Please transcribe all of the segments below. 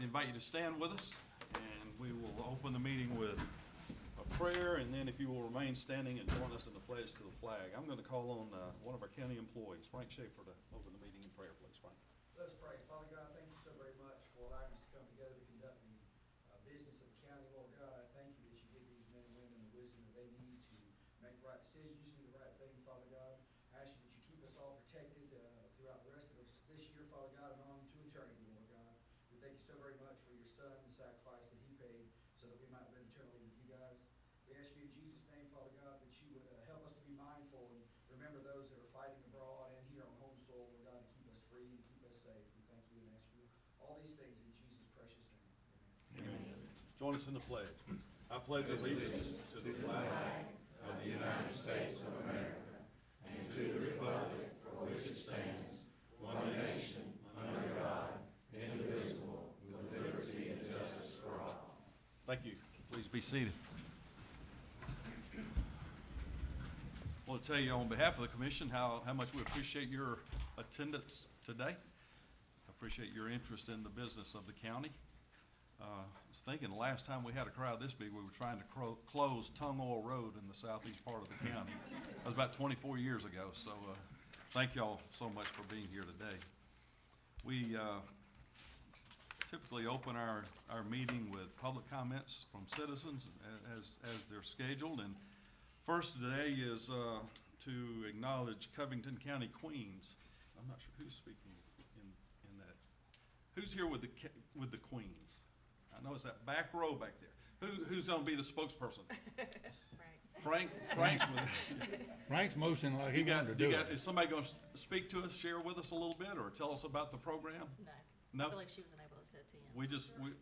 invite you to stand with us, and we will open the meeting with a prayer, and then if you will remain standing and join us in the pledge to the flag. I'm going to call on one of our county employees, Frank Schaefer, to open the meeting in prayer, please, Frank. Let's pray. Father God, thank you so very much for allowing us to come together to conduct the business of the county. Lord God, I thank you that you give these men and women the wisdom that they need to make right decisions, do the right thing, Father God. I ask you that you keep us all protected throughout the rest of this year, Father God, and on into eternity, Lord God. We thank you so very much for your Son and the sacrifice that he paid so that we might live eternally with you guys. We ask you in Jesus' name, Father God, that you would help us to be mindful and remember those that are fighting abroad and here on home soil, Lord God, to keep us free and keep us safe. We thank you and ask you all these things in Jesus' precious name. Amen. Amen. Join us in the pledge. I pledge allegiance to the flag of the United States of America and to the republic for which it stands, one nation, under God, indivisible, with liberty and justice for all. Thank you. Please be seated. I want to tell you on behalf of the commission how much we appreciate your attendance today. I appreciate your interest in the business of the county. I was thinking the last time we had a crowd this big, we were trying to close Tongue Oil Road in the southeast part of the county. That was about 24 years ago, so thank y'all so much for being here today. We typically open our meeting with public comments from citizens as they're scheduled, and first today is to acknowledge Covington County Queens. I'm not sure who's speaking in that. Who's here with the Queens? I know it's that back row back there. Who's going to be the spokesperson? Frank. Frank's with it. Frank's motioning like he wanted to do it. Is somebody going to speak to us, share with us a little bit, or tell us about the program? No. I believe she was unable to attend.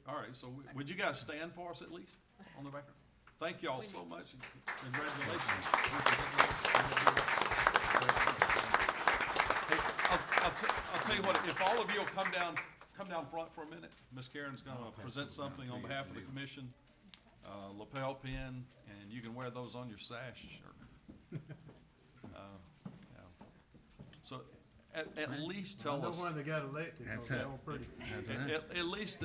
All right, so would you guys stand for us at least on the background? Thank y'all so much. Congratulations. Hey, I'll tell you what, if all of you will come down front for a minute. Miss Karen's going to present something on behalf of the commission. Lapel pin, and you can wear those on your sash. Yeah. So at least tell us. I know why they got elected. That's They're it. all pretty. At least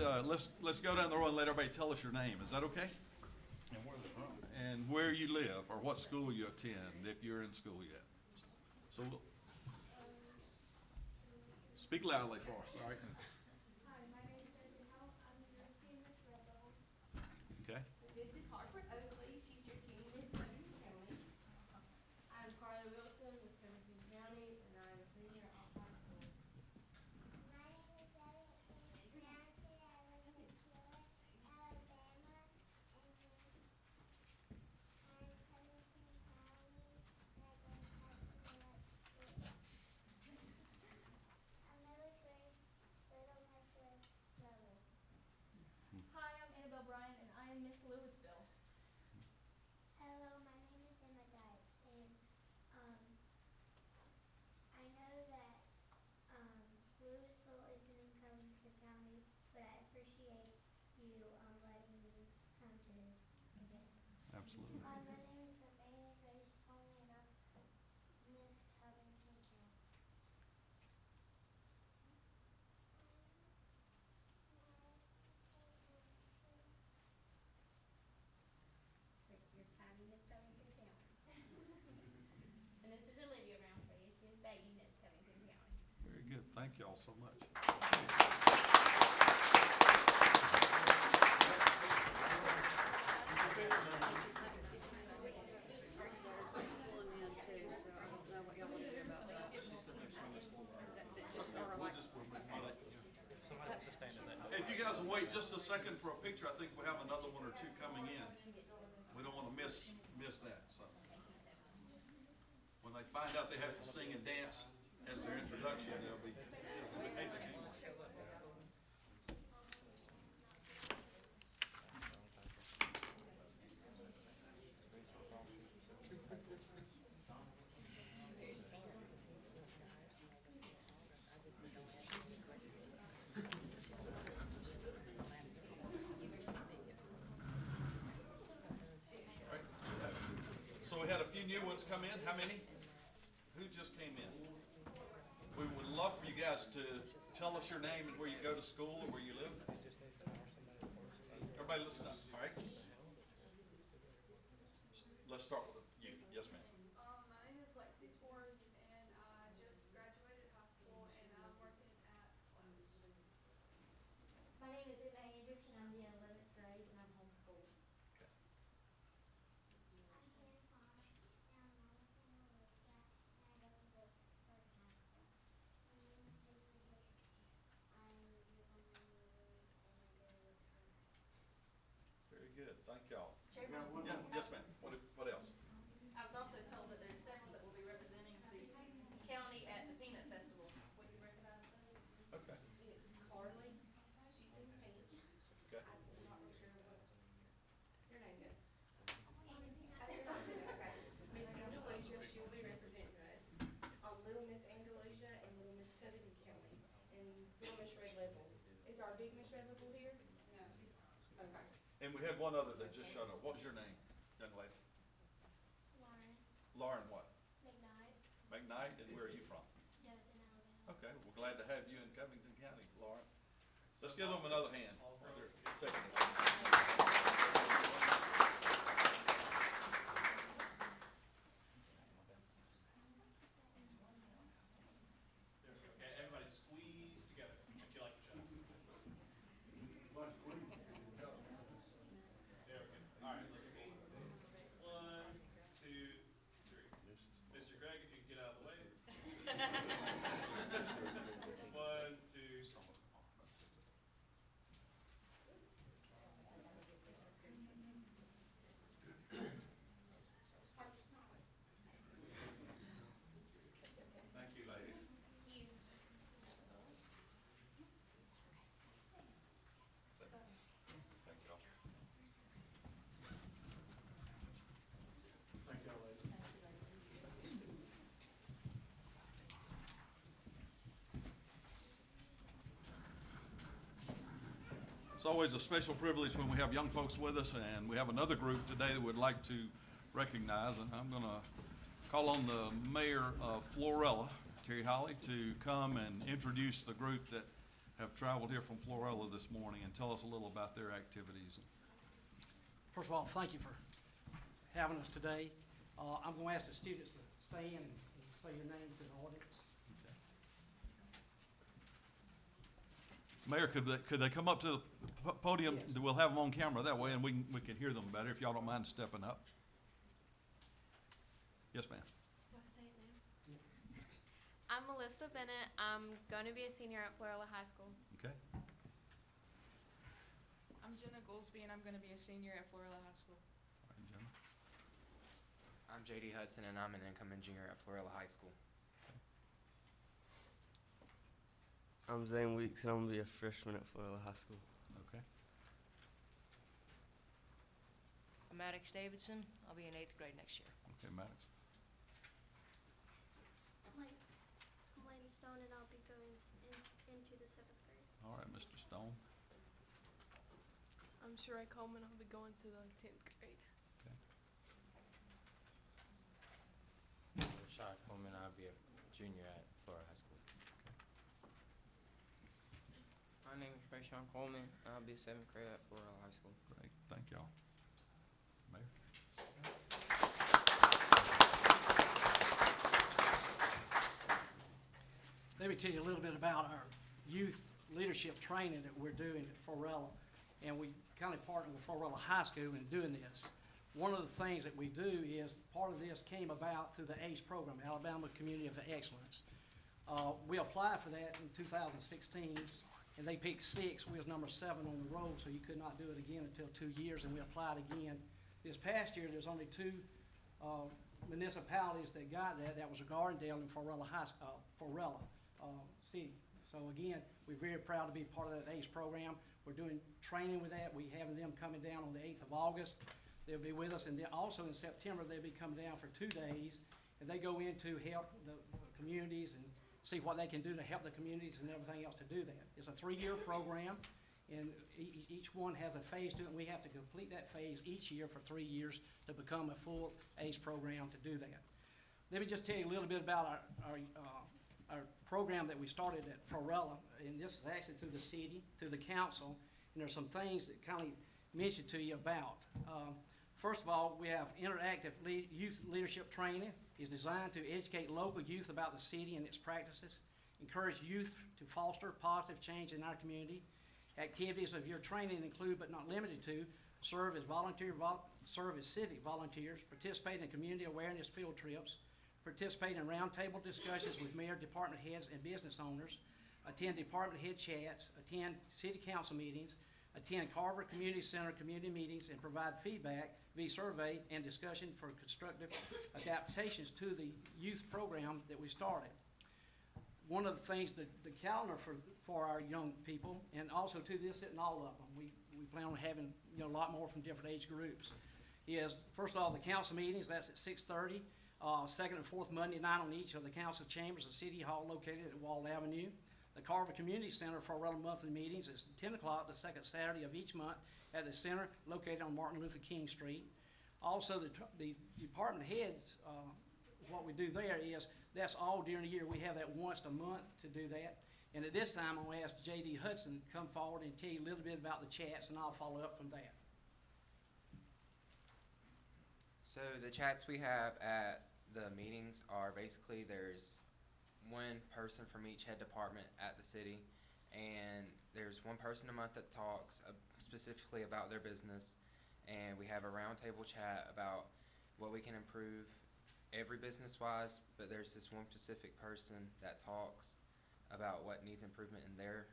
let's go down the road and let everybody tell us your name. Is that okay? And where you live, or what school you attend, if you're in school yet. So we'll speak loudly for us, all right? Hi, my name is Sophie Hope. I'm your team Miss Rebel. Okay. This is Harper Oakley. She's your team Miss Covington County. I'm Carla Wilson, Miss Covington County, and I'm a senior at High School. My name is Elliot Johnson. I live in Alabama, and I'm Covington County, and I go to high school at school. I'm Lily Grace, Little High School level. Hi, I'm Annabelle Bryan, and I am Miss Louisville. Hello, my name is Emma Dykes, and I know that Louisville isn't in Covington County, but I appreciate you letting me come to this event. Absolutely. Hi, my name is Nathaniel Grace Tony, and I'm Miss Covington County. Your tiny Miss Covington County. And this is Olivia Roundtree. She is baby Miss Covington County. Very good. Thank y'all so much. If you guys will wait just a second for a picture, I think we'll have another one or two coming in. We don't want to miss that. So when they find out they have to sing and dance as their introduction, they'll be, hey, they can't. So we had a few new ones come in. How many? Who just came in? We would love for you guys to tell us your name and where you go to school or where you live. everybody listen up, all right? Let's start with you. Yes, ma'am. My name is Lexi Spores, and I just graduated high school, and I'm working at Lowe's. My name is Emma Andrews, and I'm the 11th grade, and I'm homeschooled. Okay. I'm Hannah Farr, and I'm Melissa Malaysia, and I go to Vicksburg High School. My name is Paisley Hicks. I live on my road, and I go to Vicksburg High School. Very good. Thank y'all. Chairman? Yeah, yes, ma'am. What else? I was also told that there's several that will be representing this county at the Peanut Festival. Would you recognize those? Okay. It's Carly, she's in pink. Okay. I'm not real sure what your name is. Okay. Miss Andalusia, she will be representing us. Little Miss Andalusia and Little Miss Covington County. And Little Miss Red Level. Is our big Miss Red Level here? No. Okay. And we had one other that just showed up. What was your name, young lady? Lauren Lauren what? McKnight, McKnight, and where are you from? Dothan, Alabama. Okay, we're glad to have you in Covington County, Lauren. Let's give them another hand. They're taking it. Okay, everybody squeeze together like you like each other. There we go. All right, look at me. 1, 2, 3. Mr. Greg, if you can get out of the way. 1, 2. Thank you, lady. You. Thank y'all. Thank y'all, ladies. It's always a special privilege when we have young folks with us, and we have another group today that would like to recognize, and I'm gonna call on the mayor of Florella, Terry Holly, to come and introduce the group that have traveled here from Florella this morning and tell us a little about their activities. First of all, thank you for having us today. I'm going to ask the students to stand and say your name to the audience. Mayor, could they come up to the podium? Yes. We'll have them on camera that way, and we can hear them better, if y'all don't mind stepping up. Yes, ma'am. Do I say it now? I'm Melissa Bennett. I'm going to be a senior at Florilla High School. Okay. I'm Jenna Goolsby, and I'm going to be a senior at Florilla High School. All right, Jenna. I'm JD Hudson, and I'm an incoming junior at Florilla High School. I'm Zane Weeks, and I'm going to be a freshman at Florilla High School. Okay. I'm Maddox Davidson. I'll be in 8th grade next year. Okay, Maddox. I'm Lane Stone, and I'll be going into the 7th grade. All right, Mr. Stone. I'm Sheree Coleman. I'll be going to the 10th grade. Okay. I'm Sean Coleman. I'll be a junior at Florida High School. My name is Rayshawn Coleman, and I'll be 7th grade at Florida High School. Great, thank y'all. Mayor? Let me tell you a little bit about our youth leadership training that we're doing at Florella. And we kind of partnered with Florella High School in doing this. One of the things that we do is, part of this came about through the ACE program, Alabama Community of Excellence. We applied for that in 2016, and they picked 6. We was number 7 on the roll, so you could not do it again until 2 years, and we applied again. This past year, there's only 2 municipalities that got that. That was Gardendale and Florella City. So again, we're very proud to be part of that ACE program. We're doing training with that. We having them coming down on the 8th of August. They'll be with us, and then also in September, they'll be coming down for 2 days, and they go in to help the communities and see what they can do to help the communities and everything else to do that. It's a 3-year program, and each one has a phase to it, and we have to complete that phase each year for 3 years to become a full ACE program to do that. Let me just tell you a little bit about our program that we started at Florella, and this is actually through the city, through the council, and there's some things that kind of mention to you about. First of all, we have interactive youth leadership training. It's designed to educate local youth about the city and its practices, encourage youth to foster positive change in our community. Activities of your training include, but not limited to, serve as civic volunteers, participate in community awareness field trips, participate in roundtable discussions with mayor, department heads, and business owners, attend department head chats, attend city council meetings, attend Carver Community Center community meetings, and provide feedback via survey and discussion for constructive adaptations to the youth program that we started. One of the things, the calendar for our young people, and also to this and all of them, we plan on having a lot more from different age groups, is first of all the council meetings. That's at 6:30, second and fourth Monday night on each of the council chambers of City Hall located at Wall Avenue. The Carver Community Center for our monthly meetings is 10 o'clock the second Saturday of each month at the center located on Martin Luther King Street. Also, the department heads, what we do there is, that's all during the year. We have that once a month to do that. And at this time, I'm going to ask J.D. Hudson to come forward and tell you a little bit about the chats, and I'll follow up from that. So the chats we have at the meetings are basically there's one person from each head department at the city, and there's one person a month that talks specifically about their business, and we have a roundtable chat about what we can improve every business-wise, but there's this one specific person that talks about what needs improvement in their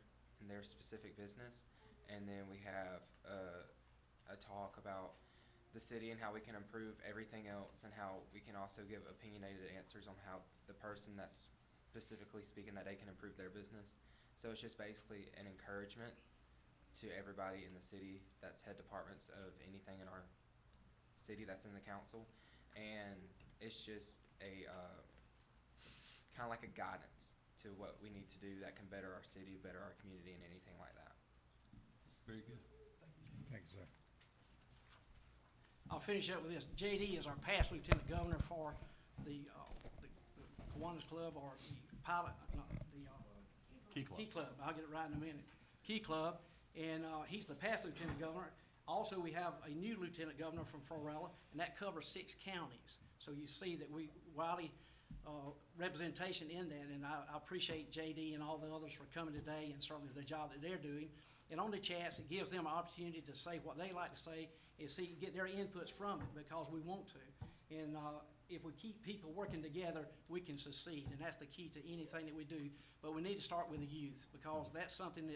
specific business, and then we have a talk about the city and how we can improve everything else, and how we can also give opinionated answers on how the person that's specifically speaking that day can improve their business. So it's just basically an encouragement to everybody in the city that's head departments of anything in our city that's in the council, and it's just a kind of like a guidance to what we need to do that can better our city, better our community, and anything like that. Very good. Thank you, sir. I'll finish up with this. J.D. is our past lieutenant governor for the Kiwanis Club, or the pilot, not the Key Club. I'll get it right in a minute. Key Club, and he's the past lieutenant governor. Also, we have a new lieutenant governor from Florella, and that covers 6 counties. So you see that we widely representation in that, and I appreciate J.D. and all the others for coming today, and certainly the job that they're doing. And on the chats, it gives them an opportunity to say what they like to say and get their inputs from it, because we want to. And if we keep people working together, we can succeed, and that's the key to anything that we do. But we need to start with the youth, because that's something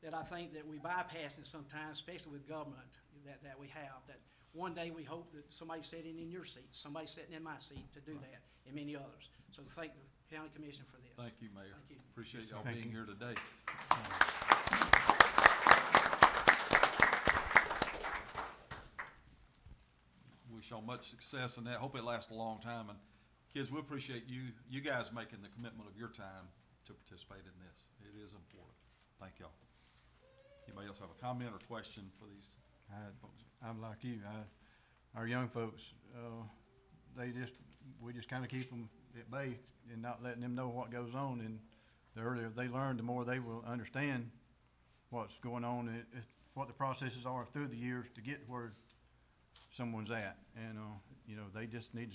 that I think that we bypass sometimes, especially with government that we have, that one day we hope that somebody's sitting in your seat, somebody's sitting in my seat to do that, and many others. So thank the county commission for this. Thank you, Mayor. Thank you. Appreciate y'all Thank being you. here today. Wish y'all much success in that. Hope it lasts a long time. And kids, we appreciate you guys making the commitment of your time to participate in this. It is important. Thank y'all. Anybody else have a comment or question for these folks? I'm like you. Our young folks, we just kind of keep them at bay and not letting them know what goes on. And the earlier they learn, the more they will understand what's going on and what the processes are through the years to get where someone's at. And they just need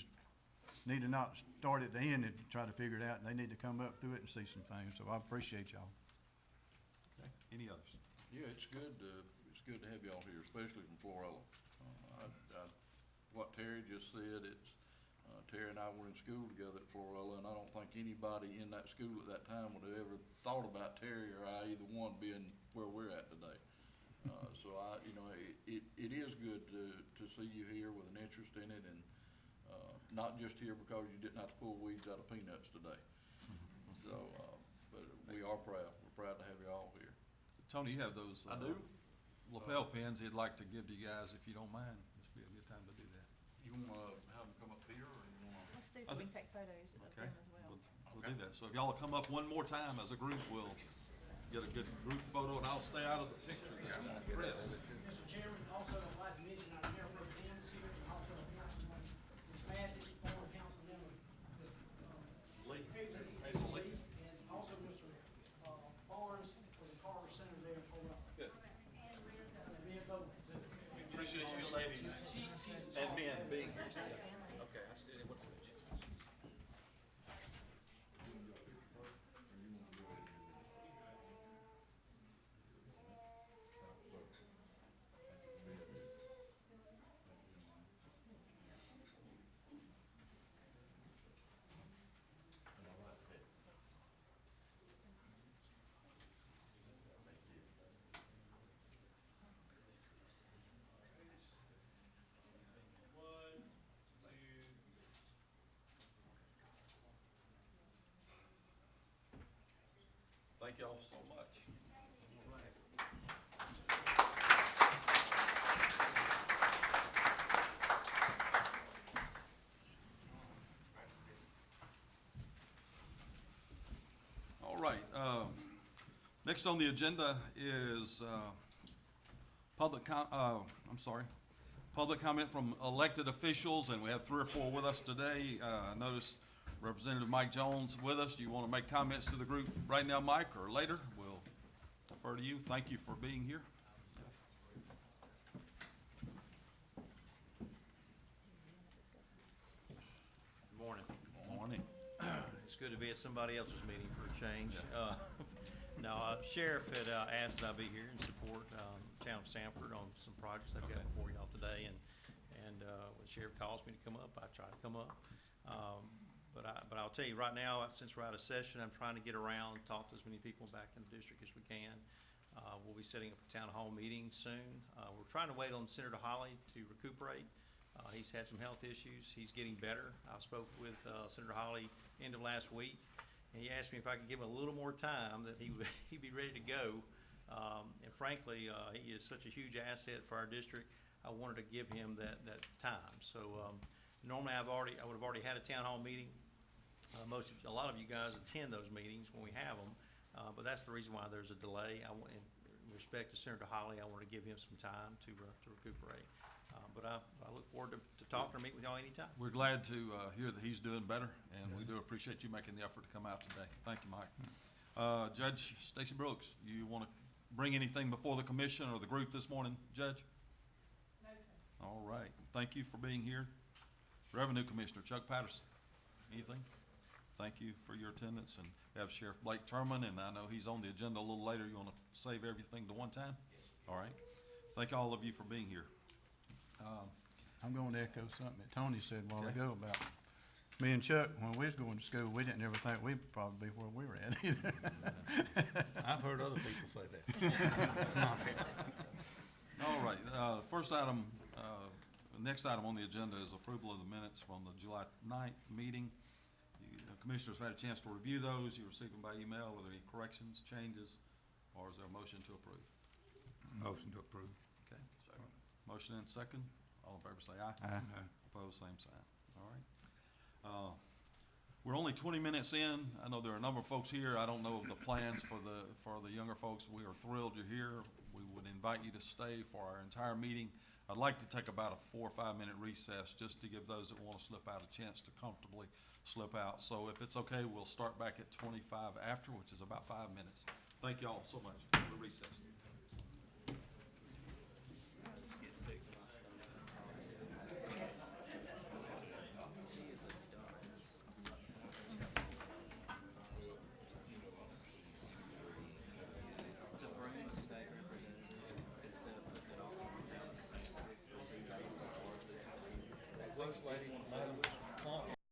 to not start at the end and try to figure it out. They need to come up through it and see some things. So I appreciate y'all. Okay. Any others? Yeah, it's good to have y'all here, especially from Florella. What Terry just said, Terry and I were in school together at Florella, and I don't think anybody in that school at that time would have ever thought about Terry or I, either one, being where we're at today. So it is good to see you here with an interest in it, and not just here because you didn't have to pull weeds out of peanuts today. So, but we are proud. We're proud to have you all here. Tony, you have those I do. lapel pins he'd like to give to you guys, if you don't mind. This would be a good time to do that. You want to have them come up here, or you want to? Let's do so we can take photos of Okay. them as well. We'll do that. So if y'all will come up one more time as a group, we'll get a good group photo, and I'll stay out of the picture this time. Chris? Mr. Chairman, also I'd like to mention our Mayor Pro Tem is here, and also Councilman Ms. Mathis, former council member, Ms. Lee. Hazel Lee, and also Mr. Barnes for the Carver Center there for Good. and Mayor Bowman, too. appreciate you ladies and men being here. Okay, I still didn't want to. One, two. Thank y'all so much. All right, next on the agenda is, public comment from elected officials, and we have 3 or 4 with us today. I noticed Representative Mike Jones with us. Do you want to make comments to the group right now, Mike, or later? We'll defer to you. Thank you for being here. Good morning. Morning. It's good to be at somebody else's meeting for a change. Sheriff had asked that I be here and support town of Sanford on some projects I've got Okay. before y'all today, and when Sheriff calls me to come up, I try to come up. But I'll tell you right now, since we're out of session, I'm trying to get around, talk to as many people back in the district as we can. We'll be setting up a town hall meeting soon. We're trying to wait on Senator Holly to recuperate. He's had some health issues. He's getting better. I spoke with Senator Holly end of last week, and he asked me if I could give him a little more time, that he'd be ready to go. And frankly, he is such a huge asset for our district. I wanted to give him that time. So normally I would have already had a town hall meeting. A lot of you guys attend those meetings when we have them, but that's the reason why there's a delay. In respect to Senator Holly, I want to give him some time to recuperate. But I look forward to talking or meet with y'all anytime. We're glad to hear that he's doing better, and we do appreciate you making the effort to come out today. Thank you, Mike. Judge Stacy Brooks, you want to bring anything before the commission or the group this morning, Judge? No, sir. All right. Thank you for being here. Revenue Commissioner Chuck Patterson, anything? Thank you for your attendance. And we have Sheriff Blake Turman, and I know he's on the agenda a little later. You want to save everything to one time? All right. Thank all of you for being here. I'm going to echo something that Tony said a while Okay. ago about me and Chuck. When we was going to school, we didn't ever think we'd probably be where we were at either. I've heard other people say that. All right, first item, the next item on the agenda is approval of the minutes from the July 9th meeting. The commissioners have had a chance to review those. You received them by email. Are there any corrections, changes, or is there a motion to approve? Motion to approve. Okay. Motion and second. All in favor say aye. Aye. Opposed, same sign. All right. We're only 20 minutes in. I know there are a number of folks here. I don't know the plans for the younger folks. We are thrilled you're here. We would invite you to stay for our entire meeting. I'd like to take about a 4 or 5 minute recess just to give those that want to slip out a chance to comfortably slip out. So if it's okay, we'll start back at 25 after, which is about 5 minutes. Thank you all so much for the recess. Lady, Madam